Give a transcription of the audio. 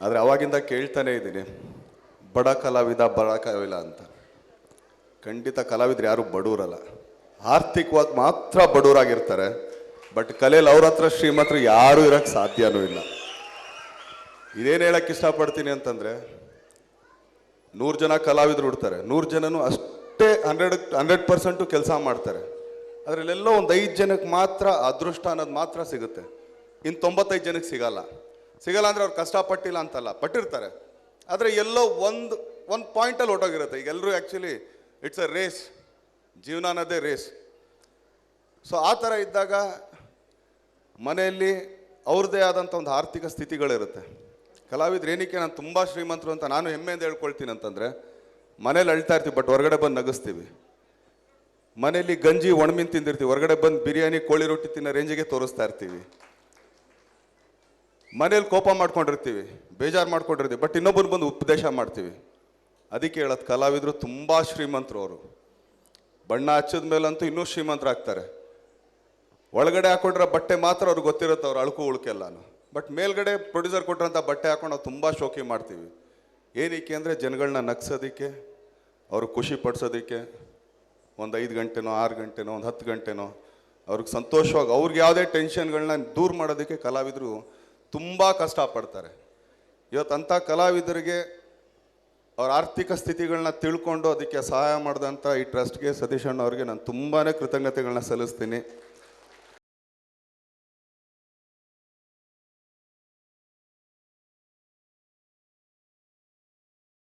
ಆದರೆ ಅವಾಗಿಂದ ಕೇಳ್ತಾನೆ ಇದ್ದೀನಿ, ಬಡ ಕಲಾವಿದ ಅಂತ. ಖಂಡಿತ ಕಲಾವಿದ್ರು ಯಾರು ಬಡವರಲ್ಲ, ಆರ್ಥಿಕವಾಗಿ ಮಾತ್ರ ಬಡವರಾಗಿರ್ತಾರೆ. ಬಟ್ ಕಲೆಯಲ್ಲಿ ಅವ್ರ ಹತ್ರ ಶ್ರೀಮಂತರು ಯಾರೂ ಇರೋಕ್ಕೆ ಸಾಧ್ಯನೂ ಇಲ್ಲ. ಇದೇನು ಹೇಳಕ್ಕೆ ಇಷ್ಟಪಡ್ತೀನಿ ಅಂತಂದರೆ, 100 ಜನ ಕಲಾವಿದರು ಹುಡ್ತಾರೆ, 100 ಜನನೂ ಅಷ್ಟೇ 100% ಕೆಲಸ ಮಾಡ್ತಾರೆ. ಅದರಲ್ಲೆಲ್ಲೋ ಒಂದು 5 ಜನಕ್ಕೆ ಮಾತ್ರ ಅದೃಷ್ಟ ಅನ್ನೋದು ಮಾತ್ರ ಸಿಗುತ್ತೆ, ಇನ್ನು 95 ಜನಕ್ಕೆ ಸಿಗಲ್ಲ ಅಂದರೆ ಅವ್ರು ಕಷ್ಟಪಟ್ಟಿಲ್ಲ ಅಂತಲ್ಲ, ಪಟ್ಟಿರ್ತಾರೆ. ಆದರೆ ಎಲ್ಲೋ ಒಂದು ಪಾಯಿಂಟಲ್ಲಿ ಹೊಟ್ಟೋಗಿರುತ್ತೆ. ಈಗ ಎಲ್ಲರೂ ಆ್ಯಕ್ಚುಲಿ ಇಟ್ಸ್ ಅ ರೇಸ್, ಜೀವನ ಅನ್ನೋದೇ ರೇಸ್. ಸೊ ಆ ಥರ ಇದ್ದಾಗ ಮನೆಯಲ್ಲಿ ಅವ್ರದ್ದೇ ಆದಂಥ ಒಂದು ಆರ್ಥಿಕ ಸ್ಥಿತಿಗಳಿರುತ್ತೆ. ಕಲಾವಿದ್ರು ಏನಕ್ಕೆ ನಾನು ತುಂಬ ಶ್ರೀಮಂತರು ಅಂತ ನಾನು ಹೆಮ್ಮೆಯಿಂದ ಹೇಳ್ಕೊಳ್ತೀನಿ ಅಂತಂದರೆ, ಮನೇಲಿ ಅಳ್ತಾ ಇರ್ತೀವಿ ಬಟ್ ಹೊರಗಡೆ ಬಂದು ನಗಿಸ್ತೀವಿ. ಮನೇಲಿ ಗಂಜಿ ಒಣಮೀನು ತಿಂದಿರ್ತೀವಿ, ಹೊರಗಡೆ ಬಂದು ಬಿರಿಯಾನಿ ಕೋಳಿ ರೊಟ್ಟಿ ತಿನ್ನೋ ರೇಂಜಿಗೆ ತೋರಿಸ್ತಾ ಇರ್ತೀವಿ. ಮನೇಲಿ ಕೋಪ ಮಾಡ್ಕೊಂಡಿರ್ತೀವಿ, ಬೇಜಾರು ಮಾಡ್ಕೊಂಡಿರ್ತೀವಿ, ಬಟ್ ಇನ್ನೊಬ್ಬರು ಬಂದು ಉಪದೇಶ ಮಾಡ್ತೀವಿ. ಅದಕ್ಕೆ ಹೇಳೋದು, ಕಲಾವಿದರು ತುಂಬ ಶ್ರೀಮಂತರು. ಅವರು ಬಣ್ಣ ಹಚ್ಚಿದ ಮೇಲಂತೂ ಇನ್ನೂ ಶ್ರೀಮಂತರಾಗ್ತಾರೆ. ಒಳಗಡೆ ಹಾಕೊಂಡ್ರೆ ಬಟ್ಟೆ ಮಾತ್ರ ಅವ್ರಿಗೆ ಗೊತ್ತಿರುತ್ತೆ, ಅವ್ರು ಅಳುಕು ಉಳ್ಕೆಲ್ಲಾನು. ಬಟ್ ಮೇಲ್ಗಡೆ ಪ್ರೊಡ್ಯೂಸರ್ ಕೊಟ್ಟರಂಥ ಬಟ್ಟೆ ಹಾಕೊಂಡು ನಾವು ತುಂಬ ಶೋಕಿ ಮಾಡ್ತೀವಿ. ಏನಕ್ಕೆ ಅಂದರೆ ಜನಗಳನ್ನ ನಗ್ಸೋದಕ್ಕೆ, ಅವ್ರಿಗೆ ಖುಷಿ ಪಡಿಸೋದಕ್ಕೆ. ಒಂದು 5 ಗಂಟೆನೋ 6 ಗಂಟೆನೋ ಒಂದು 10 ಗಂಟೆನೋ ಅವ್ರಿಗೆ ಸಂತೋಷವಾಗಿ, ಅವ್ರಿಗೆ ಯಾವುದೇ ಟೆನ್ಷನ್ಗಳನ್ನ ದೂರ ಮಾಡೋದಕ್ಕೆ ಕಲಾವಿದರು ತುಂಬ ಕಷ್ಟಪಡ್ತಾರೆ. ಇವತ್ತಂಥ ಕಲಾವಿದರಿಗೆ ಅವ್ರ ಆರ್ಥಿಕ ಸ್ಥಿತಿಗಳನ್ನ ತಿಳ್ಕೊಂಡು ಅದಕ್ಕೆ ಸಹಾಯ ಮಾಡಿದಂಥ ಈ ಟ್ರಸ್ಟ್ಗೆ, ಸತೀಶ್ ಅಣ್ಣ ಅವ್ರಿಗೆ ನಾನು ತುಂಬಾ ಕೃತಜ್ಞತೆಗಳನ್ನ ಸಲ್ಲಿಸ್ತೀನಿ.